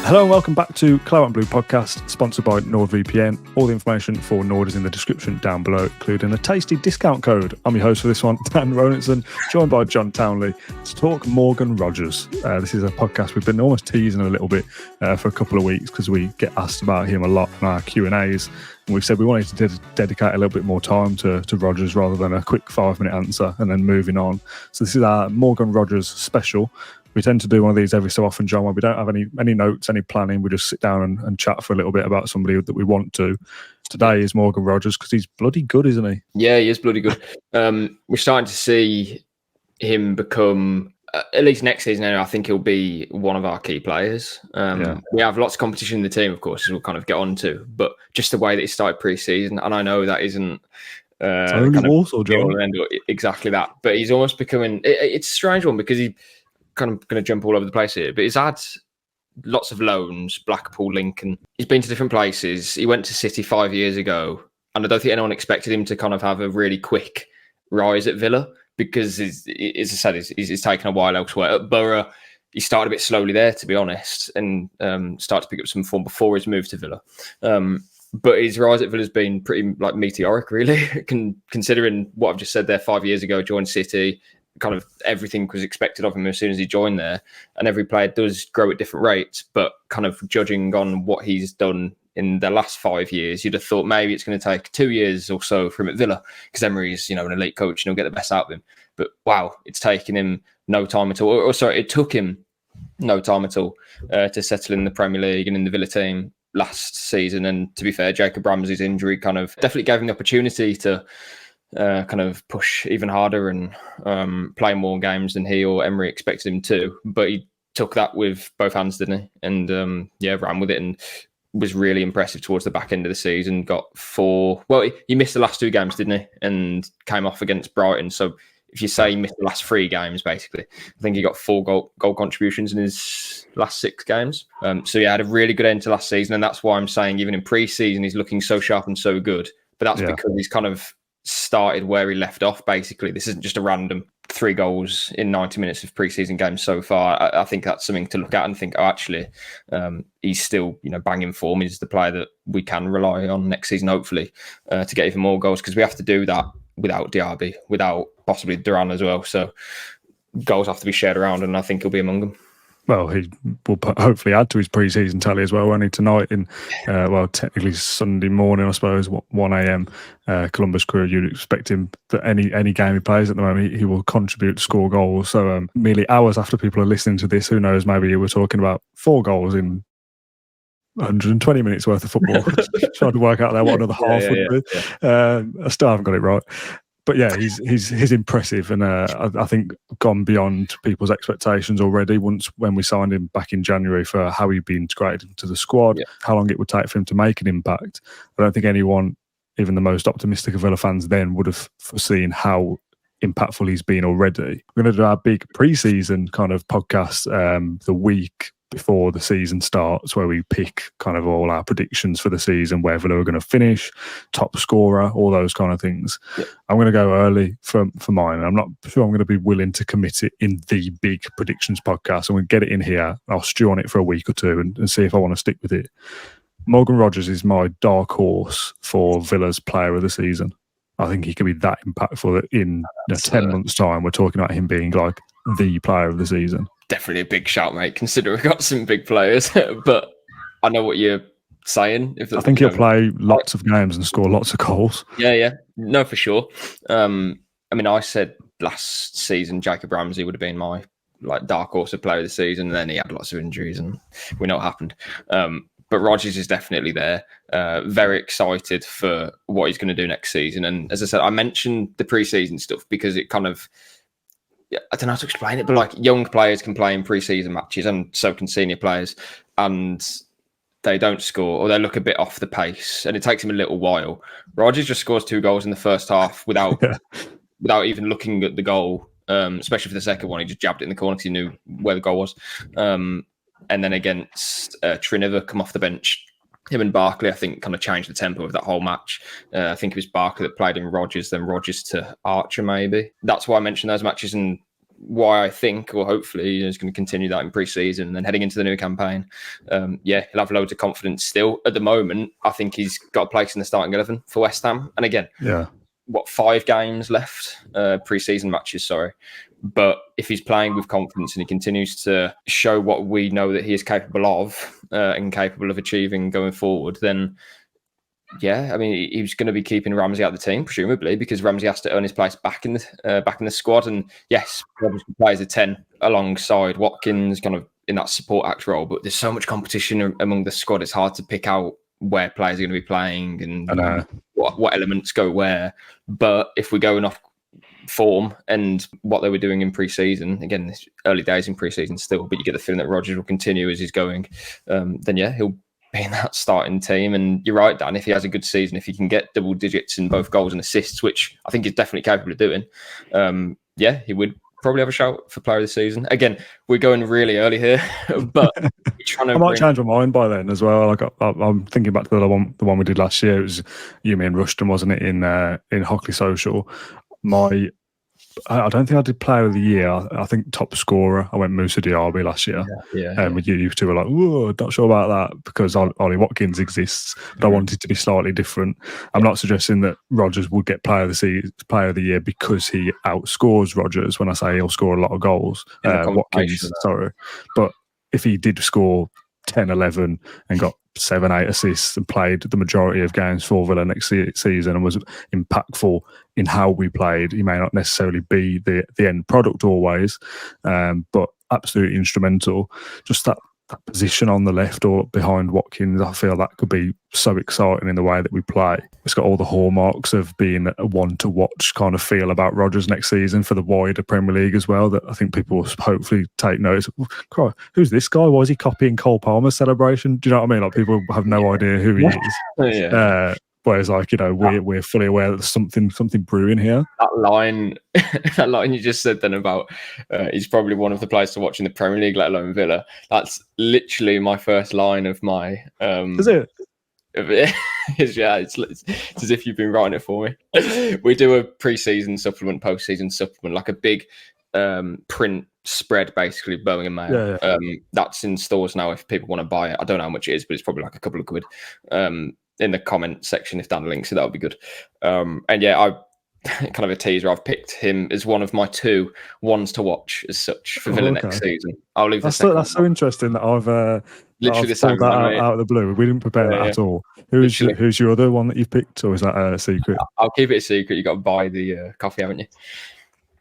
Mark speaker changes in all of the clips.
Speaker 1: Hello and welcome back to Claret Blue podcast, sponsored by NordVPN. All the information for Nord is in the description down below, including a tasty discount code. I'm your host for this one, Dan Rolinson, joined by John Townley to talk Morgan Rogers. This is a podcast we've been almost teasing a little bit for a couple of weeks because we get asked about him a lot in our Q&As. And we've said we wanted to dedicate a little bit more time to Rogers rather than a quick 5-minute answer and then moving on. So this is our Morgan Rogers special. We tend to do one of these every so often, John, where we don't have any notes, any planning. We just sit down and chat for a little bit about somebody that we want to. Today is Morgan Rogers because he's bloody good, isn't he?
Speaker 2: Yeah, he is bloody good. We're starting to see him become, at least next season, I think he'll be one of our key players. We have lots of competition in the team, of course, as we'll kind of get on to. But just the way that he started pre-season, and I know that isn't
Speaker 1: only Warsaw, John.
Speaker 2: Exactly that. But he's almost becoming... It's a strange one because he... kind of going to jump all over the place here, but he's had lots of loans, Blackpool, Lincoln. He's been to different places. He went to City 5 years ago, and I don't think anyone expected him to kind of have a really quick rise at Villa because, as I said, he's taken a while elsewhere. At Borough, he started a bit slowly there, to be honest, and started to pick up some form before his move to Villa. But his rise at Villa has been pretty meteoric, really, considering what I've just said there. 5 years ago, joined City. Kind of everything was expected of him as soon as he joined there, and every player does grow at different rates, but kind of judging on what he's done in the last 5 years, you'd have thought maybe it's going to take 2 years or so for him at Villa because Emery's, an elite coach and he'll get the best out of him. But wow, it's taken him no time at all. Or sorry, it took him no time at all to settle in the Premier League and in the Villa team last season. And to be fair, Jacob Ramsey's injury kind of definitely gave him the opportunity to kind of push even harder and play more games than he or Emery expected him to. But he took that with both hands, didn't he? And ran with it and was really impressive towards the back end of the season. Got 4... Well, he missed the last 2 games, didn't he? And came off against Brighton. So if you say he missed the last 3 games, basically, I think he got 4 goal contributions in his last 6 games. So he had a really good end to last season. And that's why I'm saying even in pre-season, he's looking so sharp and so good. But that's because he's kind of started where he left off, basically. This isn't just a random 3 goals in 90 minutes of pre-season games so far. I think that's something to look at and think, he's still, banging form. He's the player that we can rely on next season, hopefully, to get even more goals, because we have to do that without Diaby, without possibly Duran as well. So goals have to be shared around, and I think he'll be among them.
Speaker 1: Well, he will hopefully add to his pre-season tally as well, won't he? Tonight in, technically Sunday morning, I suppose, 1 a.m. Columbus Crew, you'd expect him that any game he plays at the moment, he will contribute to score goals. So merely hours after people are listening to this, who knows, maybe we're talking about 4 goals in 120 minutes worth of football. Trying to work out there what another half would be. I still haven't got it right. But yeah, he's impressive, and I think gone beyond people's expectations already. When we signed him back in January for how he'd be integrated into the squad, how long it would take for him to make an impact. I don't think anyone, even the most optimistic of Villa fans then, would have foreseen how impactful he's been already. We're going to do our big pre-season kind of podcast the week before the season starts, where we pick kind of all our predictions for the season, where Villa are going to finish, top scorer, all those kind of things. I'm going to go early for mine. I'm not sure I'm going to be willing to commit it in the big predictions podcast. I'm going to get it in here. I'll stew on it for a week or 2 and see if I want to stick with it. Morgan Rogers is my dark horse for Villa's player of the season. I think he could be that impactful that in 10 months' time, we're talking about him being like the player of the season.
Speaker 2: Definitely a big shout, mate, considering we've got some big players. But I know what you're saying.
Speaker 1: I think he'll play lots of games and score lots of goals.
Speaker 2: Yeah. No, for sure. I said last season Jacob Ramsey would have been my dark horse of player of the season, and then he had lots of injuries and we know what happened. But Rogers is definitely there. Very excited for what he's going to do next season. And as I said, I mentioned the pre-season stuff because it kind of, I don't know how to explain it, but young players can play in pre-season matches and so can senior players, and they don't score or they look a bit off the pace and it takes him a little while. Rogers just scores 2 goals in the first half without even looking at the goal, especially for the second one. He just jabbed it in the corner because he knew where the goal was. And then against Triniver, come off the bench, him and Barkley, I think, kind of changed the tempo of that whole match. I think it was Barkley that played in Rogers, then Rogers to Archer, maybe. That's why I mentioned those matches. And why I think, or hopefully, he's going to continue that in pre-season and then heading into the new campaign. He'll have loads of confidence still. At the moment, I think he's got a place in the starting 11 for West Ham. And again, 5 games left, pre-season matches, sorry. But if he's playing with confidence and he continues to show what we know that he is capable of and capable of achieving going forward, then yeah, I mean, he's going to be keeping Ramsey out of the team, presumably, because Ramsey has to earn his place back in the squad. And yes, Roberts can play as a 10 alongside Watkins, kind of in that support act role. But there's so much competition among the squad; it's hard to pick out where players are going to be playing and what elements go where. But if we're going off form and what they were doing in pre-season, again, it's early days in pre-season still, but you get the feeling that Rodgers will continue as he's going. Then yeah, he'll in that starting team. And you're right, Dan, if he has a good season, if he can get double digits in both goals and assists, which I think he's definitely capable of doing, he would probably have a shout for player of the season. Again, we're going really early here, but
Speaker 1: I might change my mind by then as well. Like I'm thinking back to the one we did last year. It was you, me and Rushton, wasn't it, in Hockley Social. I don't think I did player of the year. I think top scorer, I went Moussa Diaby last year. With you two were like, whoa, not sure about that because Ollie Watkins exists, but I wanted to be slightly different. I'm not suggesting that Rodgers would get player of the year because he outscores Rodgers. When I say he'll score a lot of goals, Watkins, sorry. But if he did score 10, 11 and got 7, 8 assists and played the majority of games for Villa next season and was impactful in how we played, he may not necessarily be the end product always, but absolutely instrumental. Just that position on the left or behind Watkins, I feel that could be so exciting in the way that we play. It's got all the hallmarks of being a one to watch kind of feel about Rodgers next season for the wider Premier League as well, that I think people will hopefully take notice. Who's this guy? Why is he copying Cole Palmer's celebration? Do you know what I mean? Like, people have no idea who he is. Whereas, like, you know, we're fully aware that there's something brewing here.
Speaker 2: That line you just said then about he's probably one of the players to watch in the Premier League, let alone Villa. That's literally my first line of my.
Speaker 1: Is it?
Speaker 2: It's as if you've been writing it for me. We do a pre-season supplement, post-season supplement, like a big print spread, basically, Birmingham Mail. That's in stores now if people want to buy it. I don't know how much it is, but it's probably like a couple of quid. In the comment section, if Dan links it, that would be good. And yeah, I kind of a teaser. I've picked him as one of my 2 ones to watch as such for Villa next season. I'll leave that's
Speaker 1: so interesting that I've
Speaker 2: literally
Speaker 1: pulled that out of the blue. We didn't prepare that at all. Who's your other one that you've picked, or is that a secret?
Speaker 2: I'll keep it a secret. You got to buy the coffee, haven't you?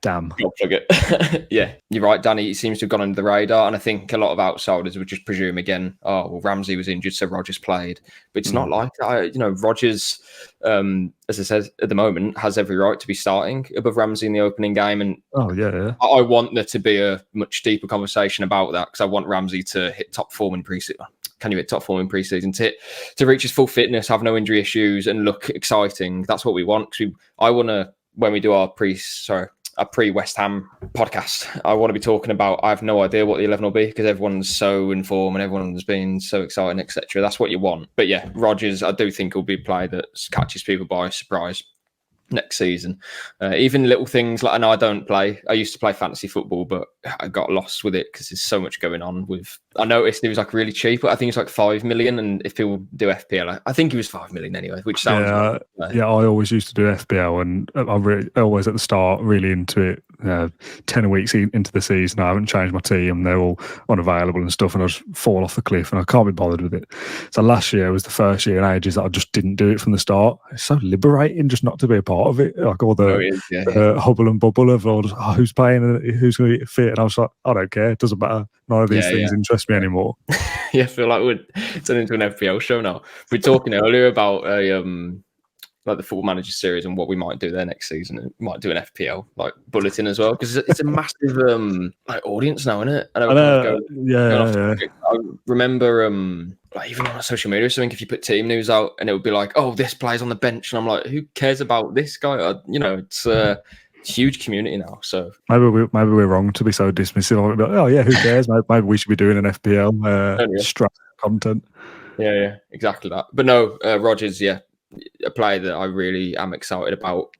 Speaker 1: Damn.
Speaker 2: I'll plug it. Yeah, you're right, Danny. He seems to have gone under the radar, and I think a lot of outsiders would just presume again, oh, well, Ramsey was injured, so Rodgers played. But it's not like that. Rodgers, as I said, at the moment, has every right to be starting above Ramsey in the opening game. And I want there to be a much deeper conversation about that, because I want Ramsey to hit top form in pre-season. Can you hit top form in pre-season to reach his full fitness, have no injury issues, and look exciting? That's what we want. Because I want to, when we do our pre-West Ham podcast, I want to be talking about, I have no idea what the 11 will be because everyone's so in form and everyone's been so exciting, etc. That's what you want. But yeah, Rodgers, I do think will be a player that catches people by surprise next season. Even little things like, and I don't play, I used to play fantasy football, but I got lost with it because there's so much going on with, I noticed it was like really cheap. I think it's like 5 million. And if people do FPL, I think it was 5 million anyway, which sounds
Speaker 1: I always used to do FPL, and I'm always at the start really into it. 10 weeks into the season, I haven't changed my team, they're all unavailable and stuff, and I just fall off the cliff and I can't be bothered with it. So last year was the first year in ages that I just didn't do it from the start. It's so liberating just not to be a part of it, like all the hubble and bubble of all who's playing and who's going to be fit, and I was like, I don't care, it doesn't matter, none of these things interest me anymore.
Speaker 2: I feel like we're turning into an FPL show now. We were talking earlier about like the Football Manager series and what we might do there next season. We might do an FPL like bulletin as well, because it's a massive like audience now, isn't it? I remember like even on social media or something, if you put team news out and it would be like, oh, this player's on the bench, and I'm like, who cares about this guy? It's a huge community now. So
Speaker 1: maybe we're wrong to be so dismissive. Like, oh yeah, who cares? Maybe we should be doing an FPL strap content.
Speaker 2: Yeah, exactly that. But no, Rodgers, a player that I really am excited about.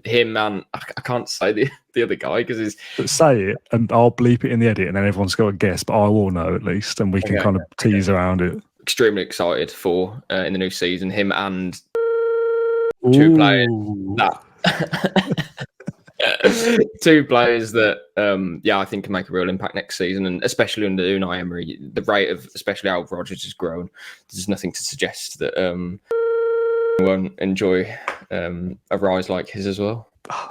Speaker 2: him and I can't say the other guy because he's
Speaker 1: Say it, and I'll bleep it in the edit, and then everyone's got a guess, but I will know at least, and we can kind of tease around it.
Speaker 2: Extremely excited for in the new season. Him and
Speaker 1: two
Speaker 2: players that I think can make a real impact next season, and especially under Unai Emery, the rate of especially how Rodgers has grown, there's nothing to suggest that won't enjoy a rise like his as well.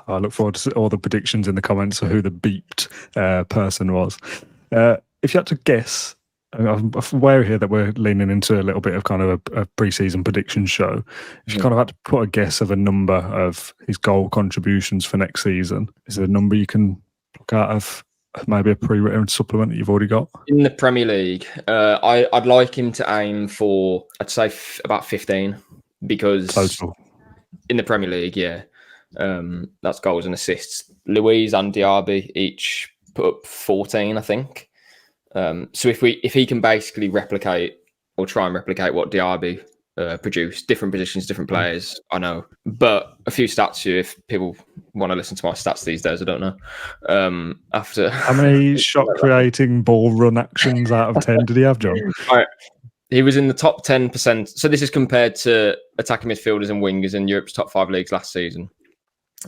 Speaker 1: I look forward to all the predictions in the comments of who the beeped person was. If you had to guess, I'm aware here that we're leaning into a little bit of kind of a pre-season prediction show. If you kind of had to put a guess of a number of his goal contributions for next season, is there a number you can pluck out of maybe a pre-written supplement that you've already got?
Speaker 2: In the Premier League, I'd like him to aim for, I'd say about 15, because
Speaker 1: total
Speaker 2: in the Premier League, that's goals and assists. Luiz and Diaby each put up 14, I think. So if he can basically replicate or try and replicate what Diaby produced, different positions, different players, I know. But a few stats here, if people want to listen to my stats these days, I don't know. After
Speaker 1: how many shot creating ball run actions out of 10 did he have, John?
Speaker 2: Right. He was in the top 10%. So this is compared to attacking midfielders and wingers in Europe's top 5 leagues last season.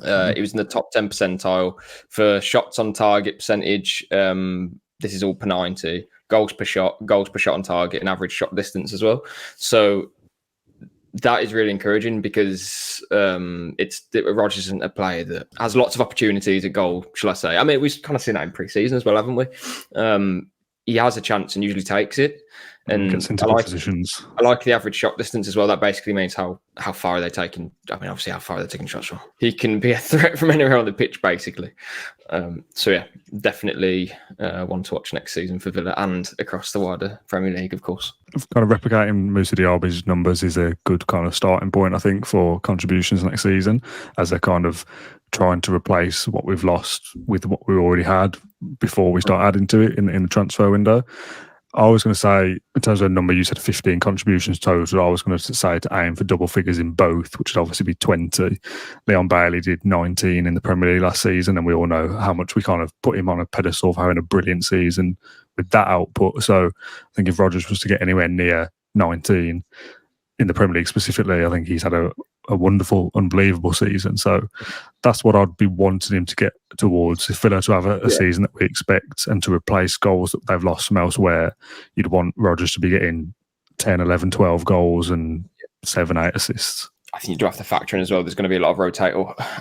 Speaker 2: He was in the top 10 percentile for shots on target percentage. This is all per 90, goals per shot on target, and average shot distance as well. So that is really encouraging because Rodgers isn't a player that has lots of opportunities at goal, shall I say. I mean, we've kind of seen that in pre-season as well, haven't we? He has a chance and usually takes it. And
Speaker 1: gets into positions.
Speaker 2: I like the average shot distance as well. That basically means how far are they taking. I mean, obviously, how far are they taking shots from? He can be a threat from anywhere on the pitch, basically. Definitely one to watch next season for Villa and across the wider Premier League, of course.
Speaker 1: Kind of replicating Moussa Diaby's numbers is a good kind of starting point, I think, for contributions next season, as they're kind of trying to replace what we've lost with what we already had before we start adding to it in the transfer window. I was going to say, in terms of a number, you said 15 contributions total. I was going to say to aim for double figures in both, which would obviously be 20. Leon Bailey did 19 in the Premier League last season, and we all know how much we kind of put him on a pedestal for having a brilliant season with that output. So I think if Rodgers was to get anywhere near 19 in the Premier League specifically, I think he's had a wonderful, unbelievable season. So that's what I'd be wanting him to get towards. If Villa to have a season that we expect and to replace goals that they've lost from elsewhere, you'd want Rodgers to be getting 10, 11, 12 goals and 7, 8 assists.
Speaker 2: I think you do have to factor in as well. There's going to be a lot of rotate.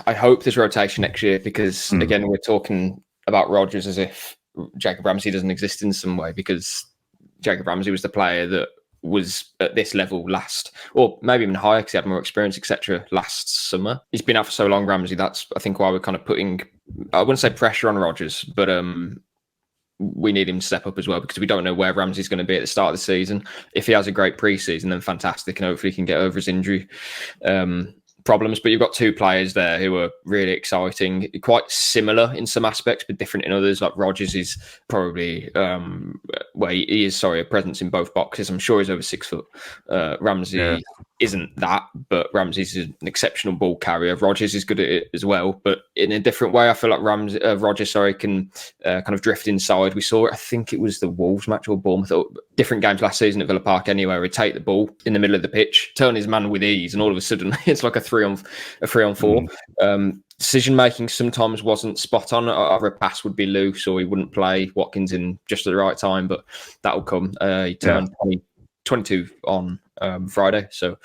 Speaker 2: I hope there's rotation next year because, again, we're talking about Rodgers as if Jacob Ramsey doesn't exist in some way, because Jacob Ramsey was the player that was at this level last, or maybe even higher because he had more experience, etc. last summer. He's been out for so long, Ramsey. That's, I think, why we're kind of putting, I wouldn't say pressure on Rodgers, but we need him to step up as well, because we don't know where Ramsey's going to be at the start of the season. If he has a great pre-season, then fantastic, and hopefully he can get over his injury problems. But you've got two players there who are really exciting, quite similar in some aspects, but different in others. Like Rodgers is probably he is a presence in both boxes. I'm sure he's over 6 foot. Ramsey isn't that, but Ramsey's an exceptional ball carrier. Rodgers is good at it as well, but in a different way. I feel like Rodgers can kind of drift inside. We saw it, I think it was the Wolves match or Bournemouth, or different games last season at Villa Park anyway, where he'd take the ball in the middle of the pitch, turn his man with ease, and all of a sudden it's like a 3-on-4. Decision making sometimes wasn't spot on. Either a pass would be loose or he wouldn't play Watkins in just at the right time, but that'll come. He turned 22 on Friday, so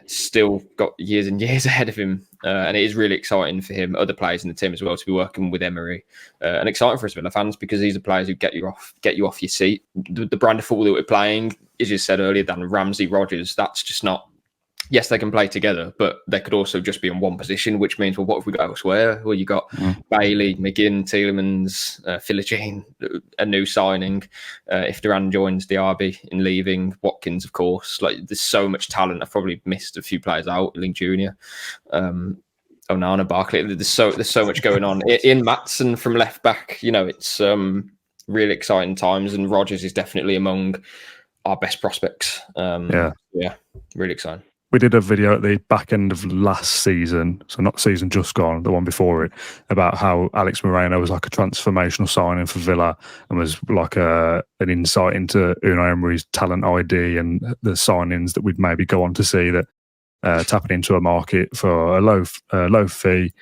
Speaker 2: still got years and years ahead of him, and it is really exciting for him, other players in the team as well, to be working with Emery, and exciting for us Villa fans, because these are players who get you off your seat. The brand of football that we're playing, as you said earlier, Dan, Ramsey, Rodgers, that's just not. Yes, they can play together, but they could also just be in one position, which means, well, what have we got elsewhere? Well, you got Bailey, McGinn, Tielemans, Philogene, a new signing. If Duran joins Diaby in leaving, Watkins, of course. Like, there's so much talent. I've probably missed a few players out. Ling Jr., Onana, Barkley. There's so much going on. Ian Matson from left back. It's really exciting times, and Rodgers is definitely among our best prospects. Really exciting.
Speaker 1: We did a video at the back end of last season, so not the season just gone, the one before it, about how Alex Moreno was like a transformational signing for Villa and was like an insight into Unai Emery's talent ID and the signings that we'd maybe go on to see, that tapping into a market for a low fee,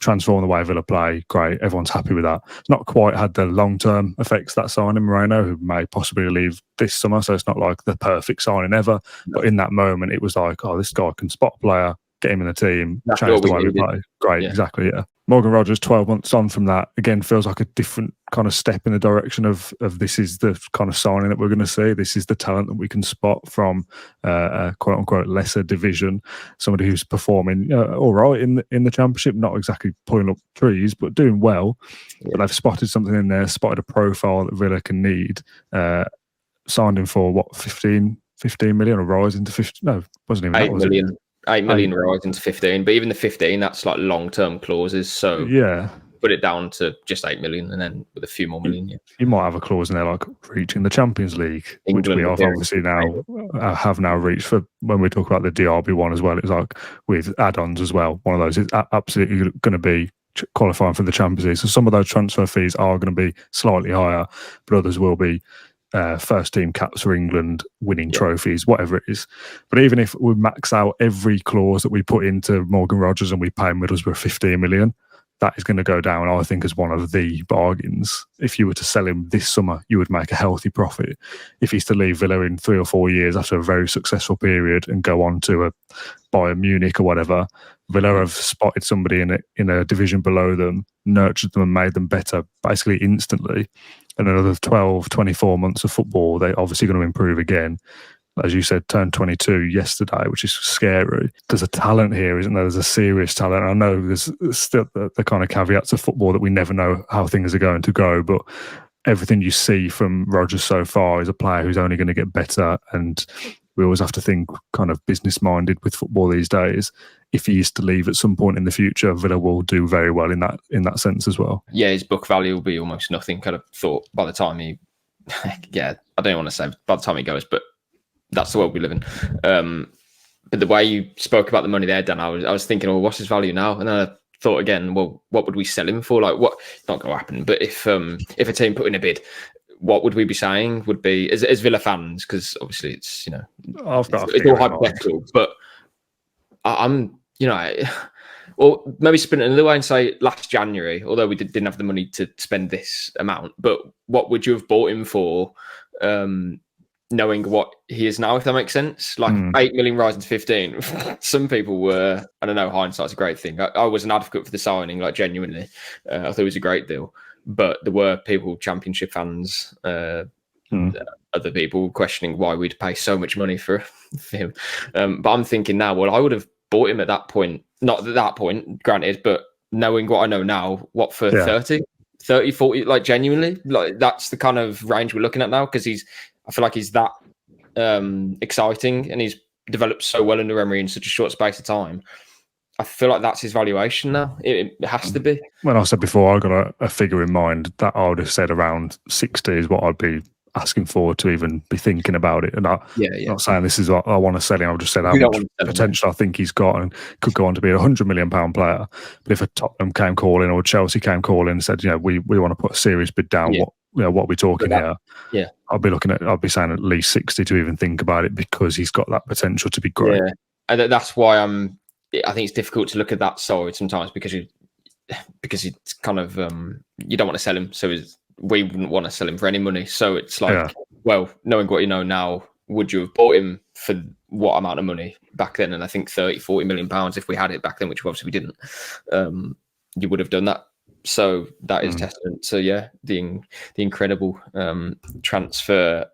Speaker 1: transform the way Villa play. Great, everyone's happy with that. It's not quite had the long-term effects that signing Moreno, who may possibly leave this summer, so it's not like the perfect signing ever. No. But in that moment, it was like, oh, this guy can spot a player, get him in the team, change the way we play. Great, exactly, yeah. Morgan Rogers, 12 months on from that, again, feels like a different kind of step in the direction of this is the kind of signing that we're going to see. This is the talent that we can spot from a quote-unquote lesser division. Somebody who's performing all right in the Championship, not exactly pulling up trees, but doing well. Yeah. But they've spotted something in there, spotted a profile that Villa can need. Signed him for, what, 15 million, or rise into 50? No, wasn't even
Speaker 2: 8
Speaker 1: that, was
Speaker 2: million.
Speaker 1: it?
Speaker 2: 8 million rise into 15, but even the 15, that's like long-term clauses. So
Speaker 1: yeah,
Speaker 2: put it down to just 8 million, and then with a few more million. Yeah.
Speaker 1: You might have a clause in there like reaching the Champions League, England, which we have obviously now reached. For when we talk about the DRB one as well, it's like with add-ons as well. One of those is absolutely going to be qualifying for the Champions League. So some of those transfer fees are going to be slightly higher, but others will be first team caps for England, winning trophies, whatever it is. But even if we max out every clause that we put into Morgan Rogers and we pay Middlesbrough 15 million, that is going to go down, I think, as one of the bargains. If you were to sell him this summer, you would make a healthy profit. If he's to leave Villa in 3 or 4 years after a very successful period and go on to Bayern Munich or whatever, Villa have spotted somebody in a division below them, nurtured them and made them better basically instantly. And another 12, 24 months of football, they're obviously going to improve again. As you said, turned 22 yesterday, which is scary. There's a talent here, isn't there? There's a serious talent. I know there's still the kind of caveats of football that we never know how things are going to go, but everything you see from Rodgers so far is a player who's only going to get better. And we always have to think kind of business-minded with football these days. If he is to leave at some point in the future, Villa will do very well in that sense as well.
Speaker 2: Yeah, his book value will be almost nothing. Kind of thought by the time he, I don't want to say by the time he goes, but that's the world we live in. But the way you spoke about the money there, Dan, I was thinking, well, what's his value now? And then I thought again, well, what would we sell him for? Like, what? Not going to happen. But if a team put in a bid, what would we be saying? Would be as Villa fans, because obviously it's it's all hypothetical. But I'm well, maybe spin it another way and say last January, although we didn't have the money to spend this amount, but what would you have bought him for? Knowing what he is now, if that makes sense. Like 8 million rising to 15. Some people were, I don't know, hindsight's a great thing. I was an advocate for the signing, like genuinely. I thought it was a great deal. But there were people, Championship fans, other people questioning why we'd pay so much money for him. But I'm thinking now, well, I would have bought him at that point. Not at that point, granted, but knowing what I know now, what for 30, 40, like genuinely? Like that's the kind of range we're looking at now, because I feel like he's that exciting and he's developed so well under Emery in such a short space of time. I feel like that's his valuation now. It has to be.
Speaker 1: When I said before, I got a figure in mind that I would have said around 60 is what I'd be asking for to even be thinking about it. And I'm not saying this is what I want to sell him. I've just said how much potential I think he's got and could go on to be a £100 million player. But if a Tottenham came calling or Chelsea came calling and said, we want to put a serious bid down, what are we talking here?
Speaker 2: Yeah,
Speaker 1: I'll be saying at least 60 to even think about it, because he's got that potential to be great.
Speaker 2: Yeah, and that's why I think it's difficult to look at that side sometimes, because it's kind of you don't want to sell him, so we wouldn't want to sell him for any money. So it's like, well, knowing what you know now, would you have bought him for what amount of money back then? And I think 30, 40 million pounds, if we had it back then, which obviously we didn't, you would have done that. So that is testament to the incredible transfer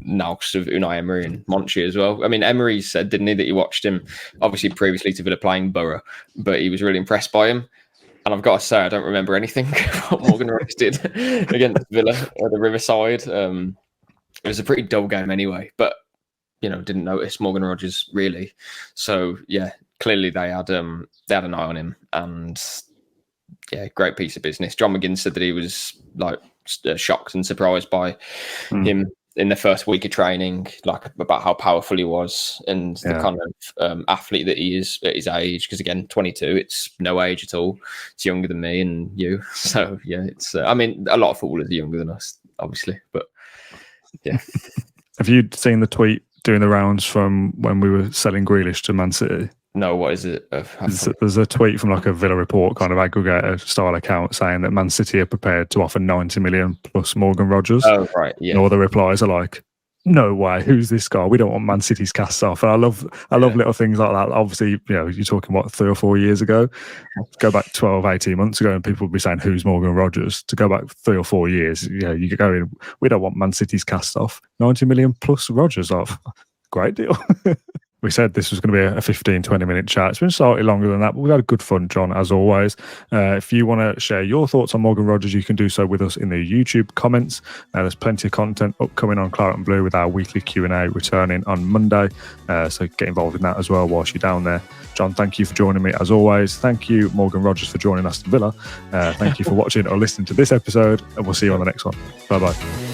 Speaker 2: now of Unai Emery and Monchi as well. I mean, Emery said, didn't he, that he watched him obviously previously to Villa playing Borough, but he was really impressed by him. And I've got to say, I don't remember anything what Morgan Rogers did against Villa at the Riverside. It was a pretty dull game anyway, but didn't notice Morgan Rogers really. So clearly they had an eye on him, and great piece of business. John McGinn said that he was like shocked and surprised by him in the first week of training, like about how powerful he was and the kind of athlete that he is at his age. Because again, 22, it's no age at all. It's younger than me and you. So yeah, it's. I mean, a lot of footballers are younger than us, obviously, but yeah.
Speaker 1: Have you seen the tweet doing the rounds from when we were selling Grealish to Man City?
Speaker 2: No, what is it?
Speaker 1: There's a tweet from like a Villa Report kind of aggregator style account saying that Man City are prepared to offer 90 million plus Morgan Rogers.
Speaker 2: Oh, right. Yeah.
Speaker 1: And all the replies are like, no way, who's this guy? We don't want Man City's cast off. And I love little things like that. Obviously, you're talking, 3 or 4 years ago? Go back 12, 18 months ago and people would be saying, who's Morgan Rogers? To go back 3 or 4 years, you could go in, we don't want Man City's cast off. 90 million plus Rogers off. Great deal. We said this was going to be a 15, 20-minute chat. It's been slightly longer than that, but we've had a good fun, John, as always. If you want to share your thoughts on Morgan Rogers, you can do so with us in the YouTube comments. There's plenty of content upcoming on Claret and Blue with our weekly Q&A returning on Monday. So get involved in that as well whilst you're down there. John, thank you for joining me as always. Thank you, Morgan Rogers, for joining Aston Villa. Thank you for watching or listening to this episode, and we'll see you on the next one. Bye-bye.